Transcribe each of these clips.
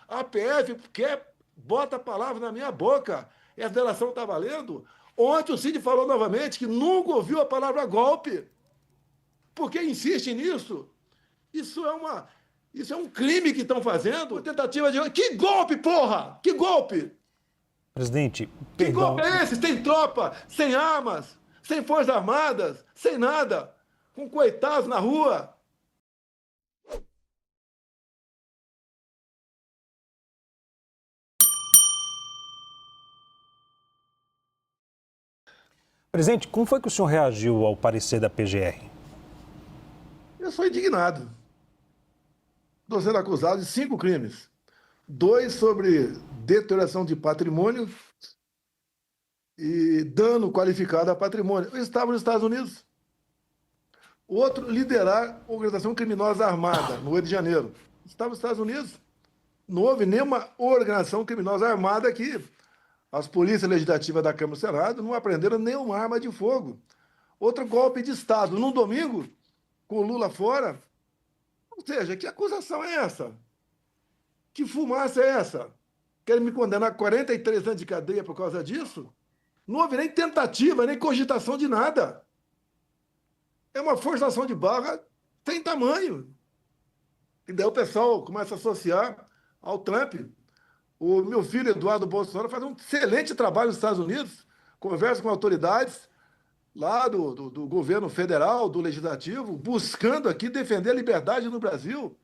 A PF bota a palavra na minha boca. Essa delação está valendo. Ontem o Cid falou novamente que nunca ouviu a palavra golpe. Por que insiste nisso? Isso é um crime que estão fazendo. Tentativa de... Que golpe, porra! Que golpe! Presidente, que golpe é esse? Sem tropa, sem armas, sem forças armadas, sem nada. Com coitados na rua. Presidente, como foi que o senhor reagiu ao parecer da PGR? Eu sou indignado. Estou sendo acusado de 5 crimes. 2 sobre deterioração de patrimônio e dano qualificado a patrimônio. Eu estava nos Estados Unidos. Outro, liderar organização criminosa armada, no Rio de Janeiro. Estava nos Estados Unidos. Não houve nenhuma organização criminosa armada aqui. As polícias legislativas da Câmara e do Senado não apreenderam nenhuma arma de fogo. Outro golpe de Estado, num domingo, com o Lula fora. Ou seja, que acusação é essa? Que fumaça é essa? Querem me condenar a 43 anos de cadeia por causa disso? Não houve nem tentativa, nem cogitação de nada. É uma forçação de barra sem tamanho. E daí o pessoal começa a associar ao Trump. O meu filho, Eduardo Bolsonaro, faz um excelente trabalho nos Estados Unidos, conversa com autoridades lá do governo federal, do legislativo, buscando aqui defender a liberdade no Brasil.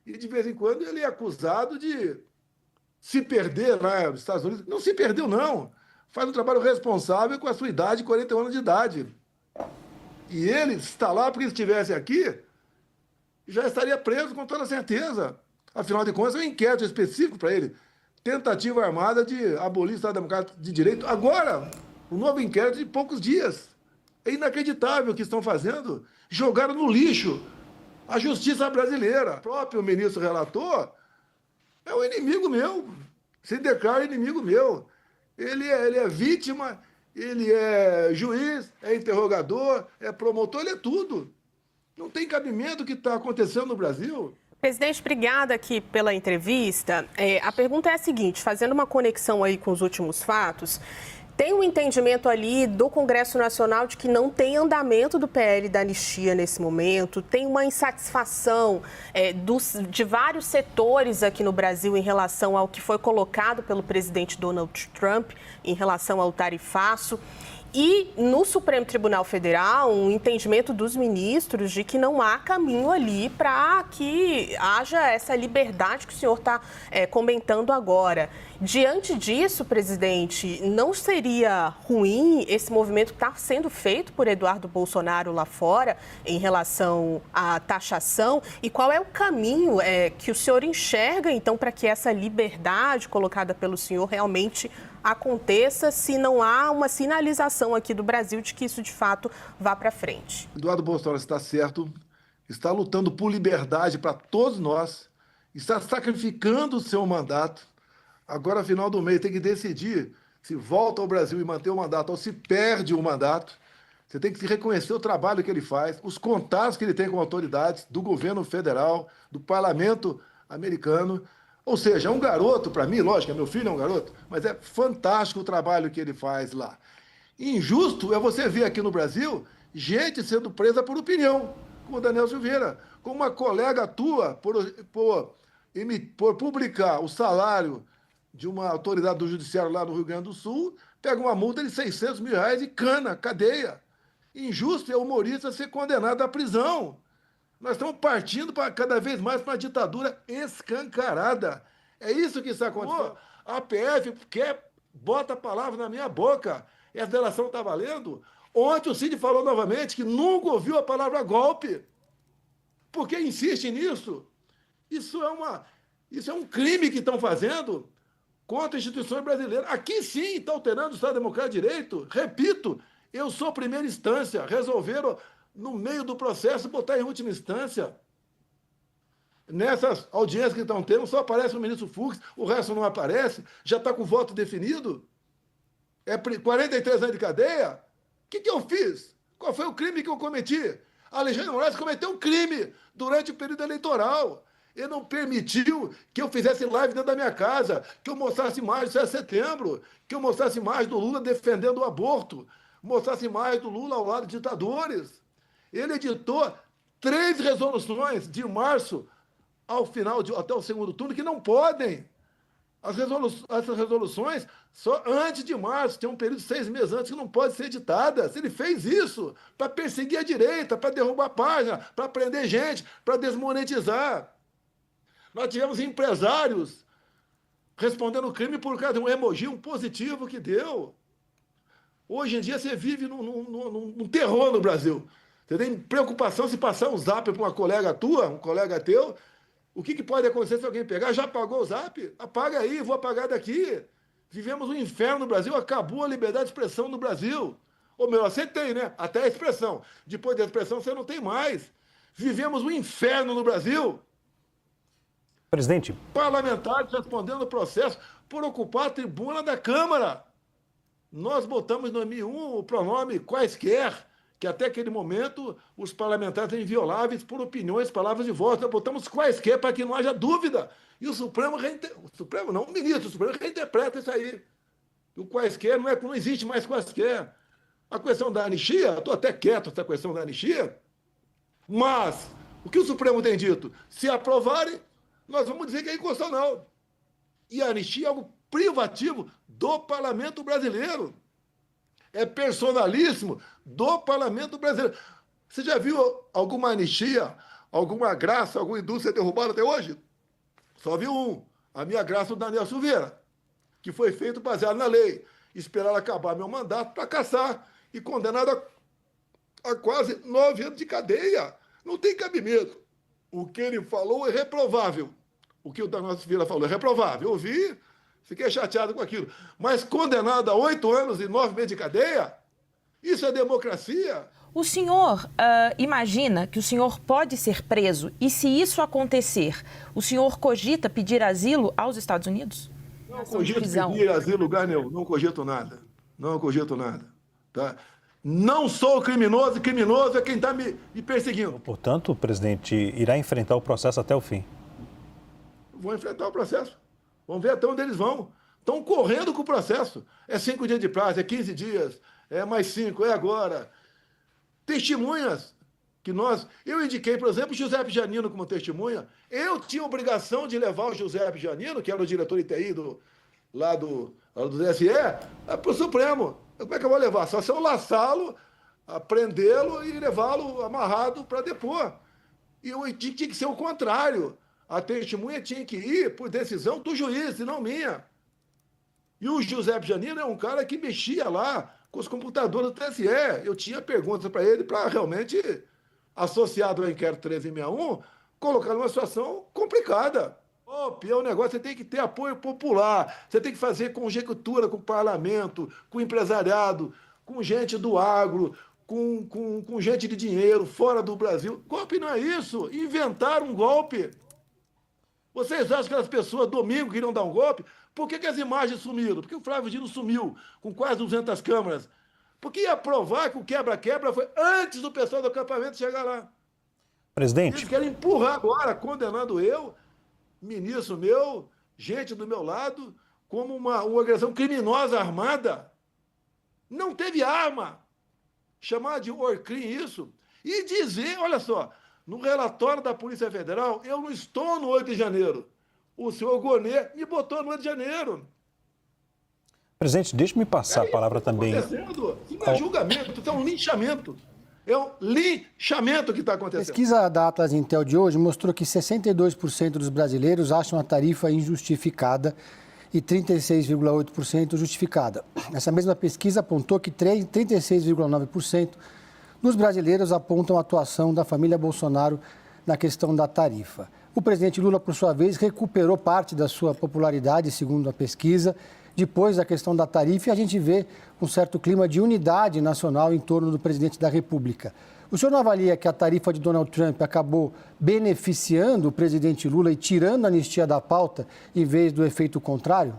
E, de vez em quando, ele é acusado de se perder lá nos Estados Unidos. Não se perdeu, não. Faz um trabalho responsável com a sua idade, 41 anos de idade. E ele está lá porque se estivesse aqui, já estaria preso com toda certeza. Afinal de contas, é um inquérito específico para ele. Tentativa armada de abolir o Estado Democrático de Direito. Agora, um novo inquérito de poucos dias. É inacreditável o que estão fazendo. Jogaram no lixo a justiça brasileira. O próprio ministro relator é um inimigo meu. Se declara inimigo meu. Ele é vítima, ele é juiz, é interrogador, é promotor, ele é tudo. Não tem cabimento o que está acontecendo no Brasil. Presidente, obrigada aqui pela entrevista. A pergunta é a seguinte, fazendo uma conexão aí com os últimos fatos, tem um entendimento ali do Congresso Nacional de que não tem andamento do PL da anistia nesse momento, tem uma insatisfação de vários setores aqui no Brasil em relação ao que foi colocado pelo presidente Donald Trump em relação ao tarifaço. E no Supremo Tribunal Federal, um entendimento dos ministros de que não há caminho ali para que haja essa liberdade que o senhor está comentando agora. Diante disso, presidente, não seria ruim esse movimento que está sendo feito por Eduardo Bolsonaro lá fora em relação à taxação? E qual é o caminho que o senhor enxerga, então, para que essa liberdade colocada pelo senhor realmente aconteça, se não há uma sinalização aqui do Brasil de que isso, de fato, vá para frente? Eduardo Bolsonaro está certo, está lutando por liberdade para todos nós, está sacrificando o seu mandato. Agora, final do mês, tem que decidir se volta ao Brasil e manter o mandato ou se perde o mandato. Você tem que reconhecer o trabalho que ele faz, os contatos que ele tem com autoridades do governo federal, do parlamento americano. Ou seja, é um garoto, para mim, lógico, meu filho é um garoto, mas é fantástico o trabalho que ele faz lá. Injusto é você ver aqui no Brasil gente sendo presa por opinião, como o Daniel Silveira, como uma colega tua por publicar o salário de uma autoridade do judiciário lá no Rio Grande do Sul, pega uma multa de R$600 mil e cana, cadeia. Injusto é o humorista ser condenado à prisão. Nós estamos partindo cada vez mais para uma ditadura escancarada. É isso que está acontecendo. A PF bota a palavra na minha boca. Essa delação está valendo. Ontem o Cid falou novamente que nunca ouviu a palavra golpe. Por que insiste nisso? Isso é um crime que estão fazendo contra instituições brasileiras. Aqui sim está alterando o Estado Democrático de Direito. Repito, eu sou primeira instância. Resolveram, no meio do processo, botar em última instância. Nessas audiências que estão tendo, só aparece o ministro Fux, o resto não aparece, já está com voto definido. É 43 anos de cadeia? O que eu fiz? Qual foi o crime que eu cometi? Alexandre de Moraes cometeu um crime durante o período eleitoral. Ele não permitiu que eu fizesse live dentro da minha casa, que eu mostrasse imagens do 7 de setembro, que eu mostrasse imagens do Lula defendendo o aborto, mostrasse imagens do Lula ao lado de ditadores. Ele editou 3 resoluções de março ao final, até o segundo turno, que não podem. Essas resoluções, só antes de março, tem um período de 6 meses antes que não pode ser editadas. Ele fez isso para perseguir a direita, para derrubar a página, para prender gente, para desmonetizar. Nós tivemos empresários respondendo crime por causa de um emoji, um positivo que deu. Hoje em dia você vive num terror no Brasil. Você tem preocupação se passar um zap para uma colega tua, um colega teu. O que pode acontecer se alguém pegar? Já apagou o zap? Apaga aí, vou apagar daqui. Vivemos um inferno no Brasil, acabou a liberdade de expressão no Brasil. Ou melhor, você tem, né? Até a expressão. Depois da expressão você não tem mais. Vivemos um inferno no Brasil. Presidente. Parlamentares respondendo o processo por ocupar a tribuna da Câmara. Nós botamos em 2001 o pronome quaisquer, que até aquele momento os parlamentares eram invioláveis por opiniões, palavras e votos. Nós botamos quaisquer para que não haja dúvida. E o Supremo, o ministro do Supremo reinterpreta isso aí. O quaisquer não existe mais quaisquer. A questão da anistia, estou até quieto essa questão da anistia, mas o que o Supremo tem dito? Se aprovarem, nós vamos dizer que é inconstitucional. E a anistia é algo privativo do parlamento brasileiro. É personalíssimo do parlamento brasileiro. Você já viu alguma anistia, alguma graça, alguma indústria derrubada até hoje? Só vi um. A minha graça do Daniel Silveira, que foi feito baseado na lei. Esperar acabar meu mandato para caçar e condenado a quase 9 anos de cadeia. Não tem cabimento. O que ele falou é reprovável. O que o Daniel Silveira falou é reprovável. Eu ouvi, fiquei chateado com aquilo. Mas condenado a 8 anos e 9 meses de cadeia? Isso é democracia? O senhor imagina que o senhor pode ser preso e, se isso acontecer, o senhor cogita pedir asilo aos Estados Unidos? Não cogito pedir asilo em lugar nenhum. Não cogito nada. Não cogito nada. Tá? Não sou criminoso, criminoso é quem está me perseguindo. Portanto, o presidente irá enfrentar o processo até o fim. Vão enfrentar o processo. Vamos ver até onde eles vão. Estão correndo com o processo. É 5 dias de prazo, é 15 dias, é mais 5, é agora. Testemunhas que eu indiquei, por exemplo, o Giuseppe Giannino como testemunha. Eu tinha obrigação de levar o Giuseppe Giannino, que era o diretor ITI lá do TSE, para o Supremo. Como é que eu vou levar? Só se eu laçá-lo, prendê-lo e levá-lo amarrado para depor. E tinha que ser o contrário. A testemunha tinha que ir por decisão do juiz, e não minha. E o Giuseppe Giannino é um cara que mexia lá com os computadores do TSE. Eu tinha perguntas para ele para realmente, associado ao inquérito 1361, colocar numa situação complicada. É um negócio, você tem que ter apoio popular, você tem que fazer conjectura com o parlamento, com o empresariado, com gente do agro, com gente de dinheiro fora do Brasil. Golpe não é isso. Inventaram um golpe. Vocês acham que as pessoas domingo queriam dar um golpe? Por que as imagens sumiram? Porque o Flávio Dino sumiu com quase 200 câmeras. Porque ia provar que o quebra-quebra foi antes do pessoal do acampamento chegar lá. Presidente. Eles querem empurrar agora, condenando eu, ministro meu, gente do meu lado, como uma organização criminosa armada. Não teve arma. Chamar de Orcrim isso. E dizer, olha só, no relatório da Polícia Federal, eu não estou no 8 de janeiro. O senhor Gonê me botou no 8 de janeiro. Presidente, deixe-me passar a palavra também. Isso não é julgamento, isso é um linchamento. É um linchamento que está acontecendo. A pesquisa da Atlas Intel de hoje mostrou que 62% dos brasileiros acham a tarifa injustificada e 36,8% justificada. Essa mesma pesquisa apontou que 36,9% dos brasileiros apontam a atuação da família Bolsonaro na questão da tarifa. O presidente Lula, por sua vez, recuperou parte da sua popularidade, segundo a pesquisa, depois da questão da tarifa, e a gente vê um certo clima de unidade nacional em torno do presidente da República. O senhor não avalia que a tarifa de Donald Trump acabou beneficiando o presidente Lula e tirando a anistia da pauta, em vez do efeito contrário?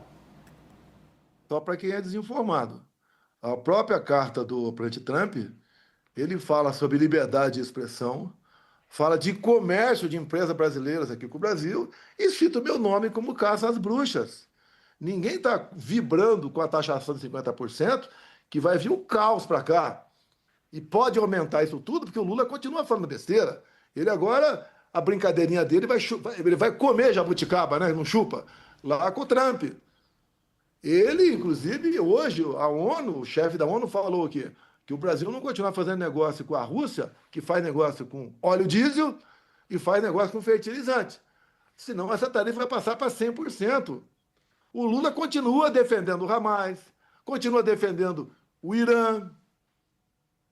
Só para quem é desinformado. A própria carta do presidente Trump, ele fala sobre liberdade de expressão, fala de comércio de empresas brasileiras aqui com o Brasil e cita o meu nome como caça às bruxas. Ninguém está vibrando com a taxação de 50%, que vai vir o caos para cá. E pode aumentar isso tudo, porque o Lula continua falando besteira. Ele agora, a brincadeirinha dele, ele vai comer jabuticaba, né? Não chupa, lá com o Trump. Ele, inclusive, hoje, a ONU, o chefe da ONU falou que o Brasil não continua fazendo negócio com a Rússia, que faz negócio com óleo diesel e faz negócio com fertilizante. Senão essa tarifa vai passar para 100%. O Lula continua defendendo o Hamas, continua defendendo o Irã.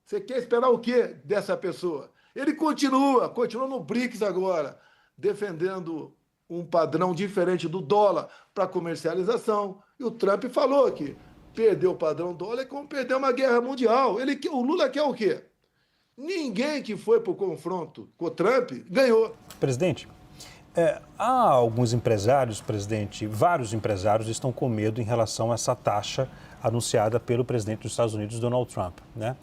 Você quer esperar o quê dessa pessoa? Ele continua no BRICS agora, defendendo um padrão diferente do dólar para comercialização. E o Trump falou que perder o padrão dólar é como perder uma guerra mundial. O Lula quer o quê? Ninguém que foi para o confronto com o Trump ganhou. Presidente, há alguns empresários, presidente, vários empresários estão com medo em relação a essa taxa anunciada pelo presidente dos Estados Unidos, Donald Trump, né?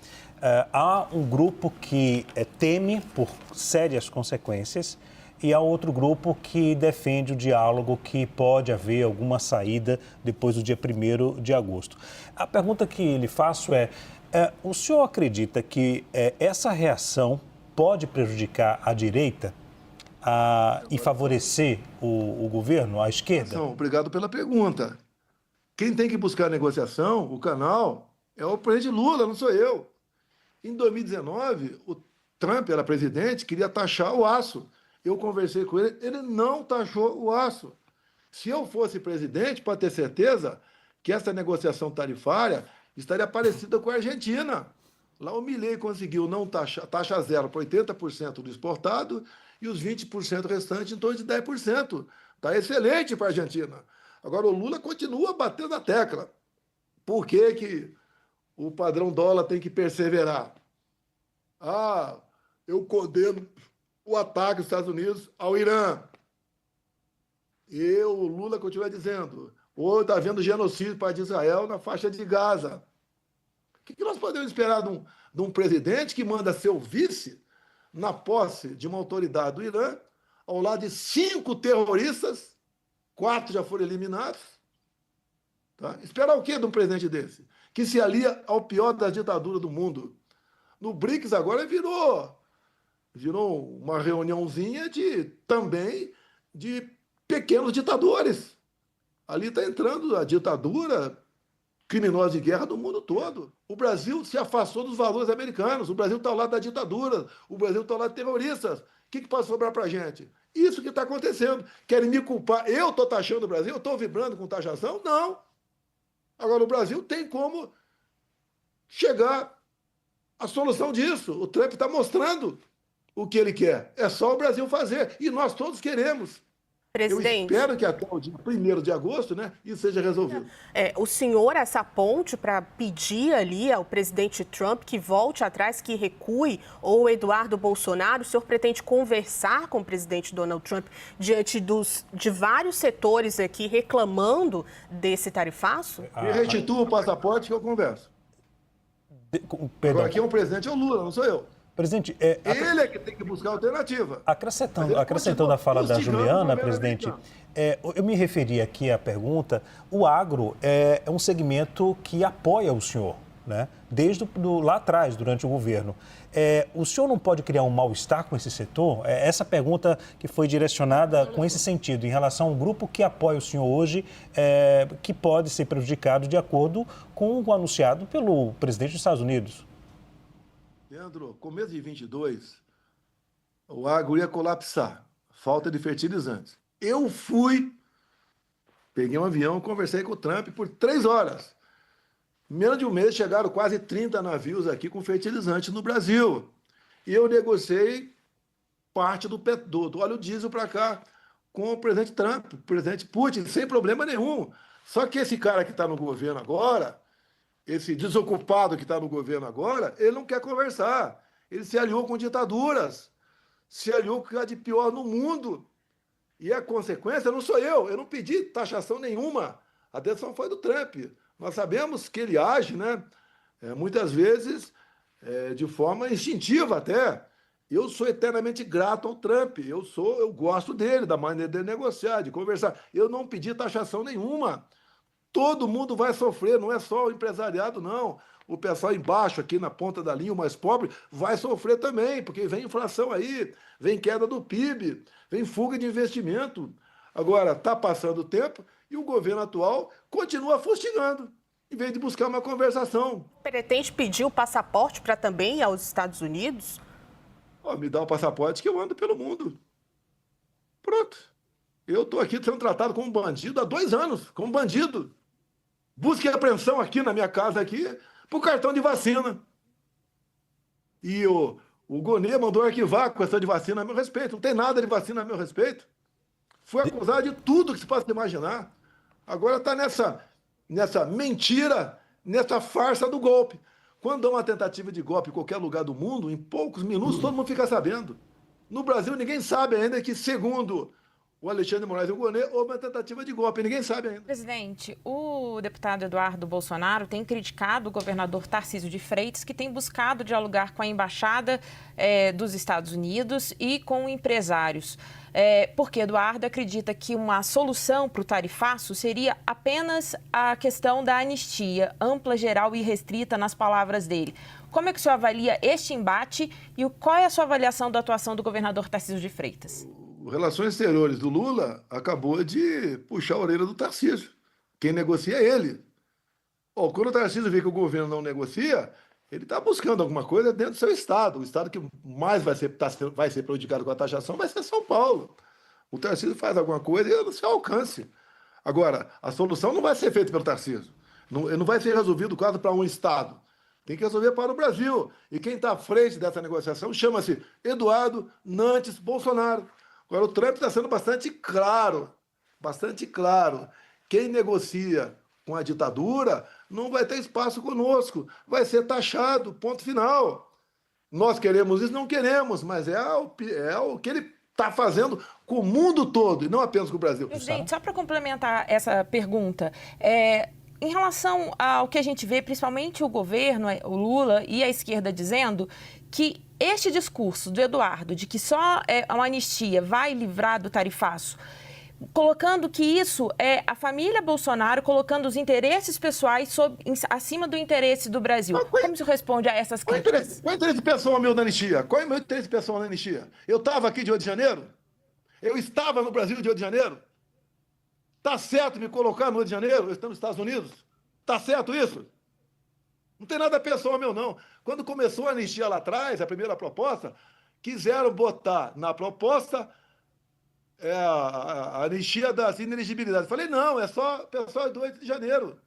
Há um grupo que teme por sérias consequências e há outro grupo que defende o diálogo, que pode haver alguma saída depois do dia 1º de agosto. A pergunta que lhe faço o senhor acredita que essa reação pode prejudicar a direita e favorecer o governo, a esquerda? Obrigado pela pergunta. Quem tem que buscar a negociação, o canal, é o presidente Lula, não sou eu. Em 2019, o Trump era presidente, queria taxar o aço. Eu conversei com ele, ele não taxou o aço. Se eu fosse presidente, pode ter certeza que essa negociação tarifária estaria parecida com a Argentina. Lá o Milei conseguiu não taxa zero para 80% do exportado e os 20% restantes em torno de 10%. Está excelente para a Argentina. Agora, o Lula continua batendo a tecla. Por que o padrão dólar tem que perseverar? Eu condeno o ataque dos Estados Unidos ao Irã. O Lula continua dizendo, está havendo genocídio para Israel na faixa de Gaza. O que nós podemos esperar de um presidente que manda seu vice na posse de uma autoridade do Irã, ao lado de 5 terroristas, 4 já foram eliminados? Tá? Esperar o quê de um presidente desse? Que se alia ao pior das ditaduras do mundo. No BRICS agora virou uma reuniãozinha também de pequenos ditadores. Ali está entrando a ditadura criminosa de guerra do mundo todo. O Brasil se afastou dos valores americanos. O Brasil está ao lado da ditadura. O Brasil está ao lado de terroristas. O que pode sobrar para a gente? Isso que está acontecendo. Querem me culpar. Eu estou taxando o Brasil? Eu estou vibrando com taxação? Não. Agora, o Brasil tem como chegar à solução disso. O Trump está mostrando o que ele quer. É só o Brasil fazer. E nós todos queremos. Presidente. Eu espero que até o dia 1º de agosto, né, isso seja resolvido. O senhor, essa ponte para pedir ali ao presidente Trump que volte atrás, que recue, ou o Eduardo Bolsonaro, o senhor pretende conversar com o presidente Donald Trump diante de vários setores aqui reclamando desse tarifaço? Me restitua o passaporte que eu converso. Agora, quem é o presidente é o Lula, não sou eu. Presidente, ele é que tem que buscar alternativa. Acrescentando a fala da Juliana, presidente, eu me referi aqui à pergunta, o agro é um segmento que apoia o senhor, né? Desde lá atrás, durante o governo. O senhor não pode criar um mal-estar com esse setor? Essa pergunta que foi direcionada com esse sentido, em relação ao grupo que apoia o senhor hoje, que pode ser prejudicado de acordo com o anunciado pelo presidente dos Estados Unidos. Leandro, começo de 22, o agro ia colapsar, falta de fertilizantes. Eu peguei um avião, conversei com o Trump por 3 horas. Em menos de um mês chegaram quase 30 navios aqui com fertilizante no Brasil. E eu negociei parte do óleo diesel para cá com o presidente Trump, o presidente Putin, sem problema nenhum. Só que esse cara que está no governo agora, esse desocupado que está no governo agora, ele não quer conversar. Ele se aliou com ditaduras, se aliou com o que há de pior no mundo. E a consequência não sou eu não pedi taxação nenhuma. A decisão foi do Trump. Nós sabemos que ele age, né? Muitas vezes de forma instintiva até. Eu sou eternamente grato ao Trump. Eu gosto dele, da maneira dele negociar, de conversar. Eu não pedi taxação nenhuma. Todo mundo vai sofrer, não é só o empresariado, não. O pessoal embaixo, aqui na ponta da linha, o mais pobre, vai sofrer também, porque vem inflação aí, vem queda do PIB, vem fuga de investimento. Agora, está passando o tempo e o governo atual continua fustigando, em vez de buscar uma conversação. Pretende pedir o passaporte para também ir aos Estados Unidos? Ó, me dá o passaporte que eu ando pelo mundo. Pronto. Eu estou aqui sendo tratado como bandido há 2 anos, como bandido. Busca e apreensão aqui na minha casa, aqui, por cartão de vacina. E o Gonê mandou arquivar a questão de vacina a meu respeito. Não tem nada de vacina a meu respeito. Foi acusado de tudo que se possa imaginar. Agora está nessa mentira, nessa farsa do golpe. Quando há uma tentativa de golpe em qualquer lugar do mundo, em poucos minutos todo mundo fica sabendo. No Brasil, ninguém sabe ainda que, segundo o Alexandre de Moraes e o Gonê, houve uma tentativa de golpe. Ninguém sabe ainda. Presidente, o deputado Eduardo Bolsonaro tem criticado o governador Tarcísio de Freitas, que tem buscado dialogar com a embaixada dos Estados Unidos e com empresários. Porque Eduardo acredita que uma solução para o tarifaço seria apenas a questão da anistia ampla, geral e restrita, nas palavras dele. Como é que o senhor avalia este embate e qual é a sua avaliação da atuação do governador Tarcísio de Freitas? O Relações Exteriores do Lula acabou de puxar a orelha do Tarcísio. Quem negocia é ele. Quando o Tarcísio vê que o governo não negocia, ele está buscando alguma coisa dentro do seu estado. O estado que mais vai ser prejudicado com a taxação vai ser São Paulo. O Tarcísio faz alguma coisa e ele não se alcance. Agora, a solução não vai ser feita pelo Tarcísio. Não vai ser resolvido o caso para um estado. Tem que resolver para o Brasil. E quem está à frente dessa negociação chama-se Eduardo Nantes Bolsonaro. Agora, o Trump está sendo bastante claro. Bastante claro. Quem negocia com a ditadura não vai ter espaço conosco. Vai ser taxado, ponto final. Nós queremos isso? Não queremos, mas é o que ele está fazendo com o mundo todo, e não apenas com o Brasil. Presidente, só para complementar essa pergunta, em relação ao que a gente vê, principalmente o governo, o Lula e a esquerda dizendo que este discurso do Eduardo de que só uma anistia vai livrar do tarifaço, colocando que isso é a família Bolsonaro colocando os interesses pessoais acima do interesse do Brasil. Como se responde a essas críticas? Qual é o interesse pessoal meu na anistia? Qual é o meu interesse pessoal na anistia? Eu estava aqui de Rio de Janeiro? Eu estava no Brasil de Rio de Janeiro? Está certo me colocar no Rio de Janeiro? Eu estou nos Estados Unidos? Está certo isso? Não tem nada pessoal meu, não. Quando começou a anistia lá atrás, a primeira proposta, quiseram botar na proposta a anistia das inelegibilidades. Falei, não, é só pessoal do 8 de janeiro.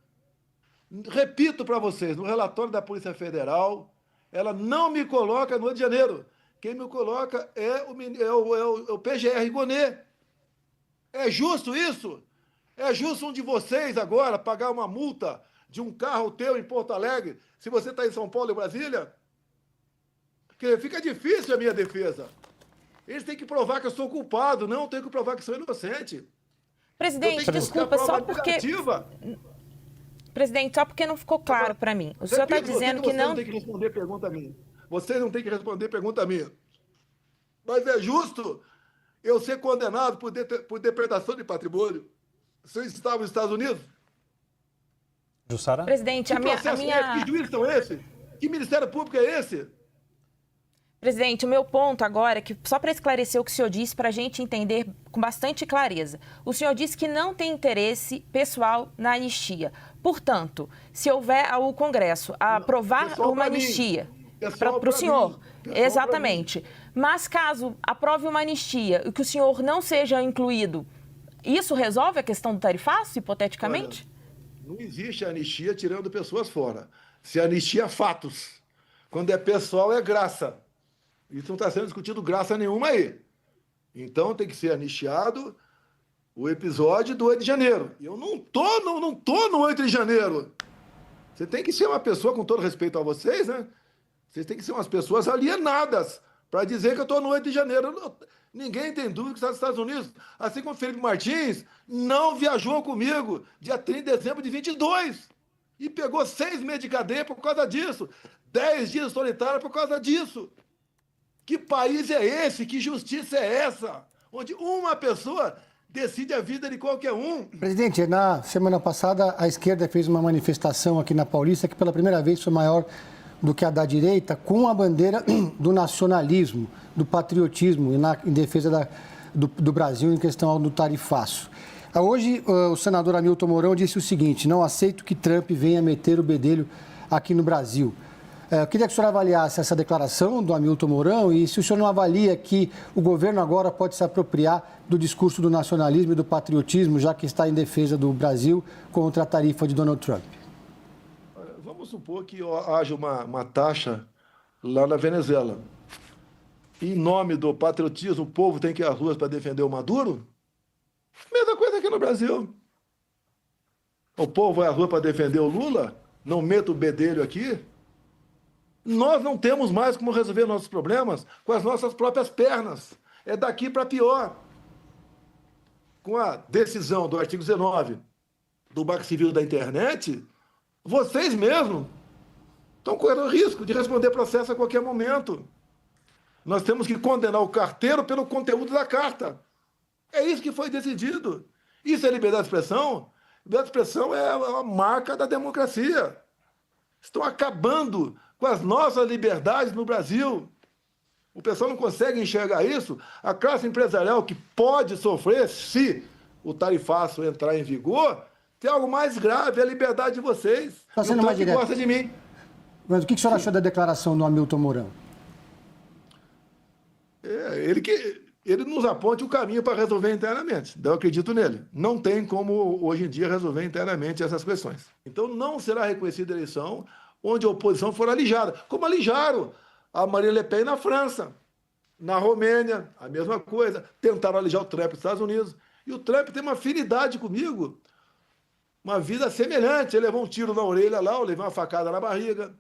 Repito para vocês, no relatório da Polícia Federal, ela não me coloca no Rio de Janeiro. Quem me coloca é o PGR Gonê. É justo isso? É justo um de vocês agora pagar uma multa de um carro teu em Porto Alegre, se você está em São Paulo e Brasília? Porque fica difícil a minha defesa. Eles têm que provar que eu sou culpado, não tenho que provar que sou inocente. Presidente, desculpa, só porque... Presidente, só porque não ficou claro para mim. O senhor está dizendo que não... Você não tem que responder pergunta a mim. Você não tem que responder pergunta a mim. Mas é justo eu ser condenado por depredação de patrimônio se eu estava nos Estados Unidos? Jussara? Presidente, que que juízes são esses? Que Ministério Público é esse? Presidente, o meu ponto agora é que, só para esclarecer o que o senhor disse, para a gente entender com bastante clareza, o senhor disse que não tem interesse pessoal na anistia. Portanto, se houver o Congresso a aprovar uma anistia para o senhor, exatamente, mas caso aprove uma anistia e que o senhor não seja incluído, isso resolve a questão do tarifaço, hipoteticamente? Olha, não existe anistia tirando pessoas fora. Se anistia fatos. Quando é pessoal, é graça. Isso não está sendo discutido graça nenhuma aí. Então tem que ser anistiado o episódio do 8 de janeiro. Eu não tô no 8 de janeiro. Você tem que ser uma pessoa, com todo respeito a vocês, né? Vocês têm que ser umas pessoas alienadas para dizer que eu estou no 8 de janeiro. Ninguém tem dúvida que está nos Estados Unidos. Assim como o Felipe Martins não viajou comigo dia 30 de dezembro de 22 e pegou 6 meses de cadeia por causa disso. 10 dias solitário por causa disso. Que país é esse? Que justiça é essa? Onde uma pessoa decide a vida de qualquer um. Presidente, na semana passada a esquerda fez uma manifestação aqui na Paulista que pela primeira vez foi maior do que a da direita, com a bandeira do nacionalismo, do patriotismo em defesa do Brasil em questão do tarifaço. Hoje, o senador Hamilton Mourão disse o seguinte: não aceito que Trump venha meter o bedelho aqui no Brasil. Eu queria que o senhor avaliasse essa declaração do Hamilton Mourão e se o senhor não avalia que o governo agora pode se apropriar do discurso do nacionalismo e do patriotismo, já que está em defesa do Brasil contra a tarifa de Donald Trump. Vamos supor que haja uma taxa lá na Venezuela. Em nome do patriotismo, o povo tem que ir às ruas para defender o Maduro? Mesma coisa aqui no Brasil. O povo vai à rua para defender o Lula? Não meta o bedelho aqui? Nós não temos mais como resolver nossos problemas com as nossas próprias pernas. É daqui para pior. Com a decisão do artigo 19 do Marco Civil da Internet, vocês mesmos estão correndo o risco de responder processo a qualquer momento. Nós temos que condenar o carteiro pelo conteúdo da carta. É isso que foi decidido. Isso é liberdade de expressão? Liberdade de expressão é a marca da democracia. Estão acabando com as nossas liberdades no Brasil. O pessoal não consegue enxergar isso. A classe empresarial que pode sofrer se o tarifaço entrar em vigor, tem algo mais grave, é a liberdade de vocês. Está sendo mais direto. Gosta de mim. Mas o que o senhor achou da declaração do Hamilton Mourão? Ele nos aponte o caminho para resolver internamente. Eu acredito nele. Não tem como, hoje em dia, resolver internamente essas questões. Então, não será reconhecida a eleição onde a oposição for alijada. Como alijaram a Marine Le Pen na França. Na Romênia, a mesma coisa. Tentaram alijar o Trump nos Estados Unidos. E o Trump tem uma afinidade comigo. Uma vida semelhante. Ele levou um tiro na orelha lá, eu levei uma facada na barriga.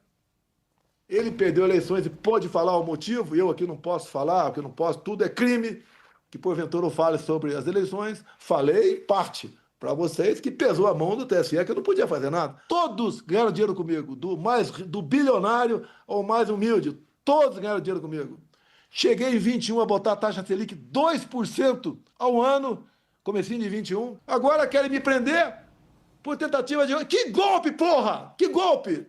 Ele perdeu eleições e pode falar o motivo, eu aqui não posso falar, porque não posso, tudo é crime, que porventura eu fale sobre as eleições. Falei parte para vocês que pesou a mão do TSE, que eu não podia fazer nada. Todos ganharam dinheiro comigo, do bilionário ao mais humilde, todos ganharam dinheiro comigo. Cheguei em 21 a botar a taxa Selic 2% ao ano, comecinho de 21. Agora querem me prender por tentativa de... Que golpe, porra! Que golpe!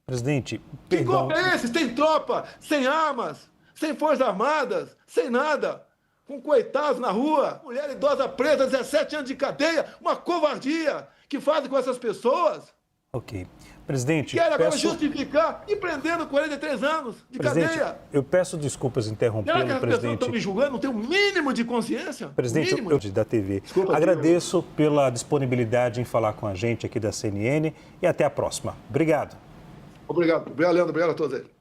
Presidente, que perdão. golpe é esse? Sem tropa, sem armas, sem forças armadas, sem nada. Com coitados na rua, mulher idosa presa, 17 anos de cadeia, uma covardia que fazem com essas pessoas. Ok. Presidente, Quer agora justificar e prendendo 43 anos de cadeia. Eu peço desculpas interrompendo, Será que as presidente. pessoas estão me julgando? Não tem o mínimo de consciência? Presidente, eu da TV. Desculpa, agradeço pela disponibilidade em falar com a gente aqui da CNN e até a próxima. Obrigado. Obrigado, Leandro. Obrigado a todos aí.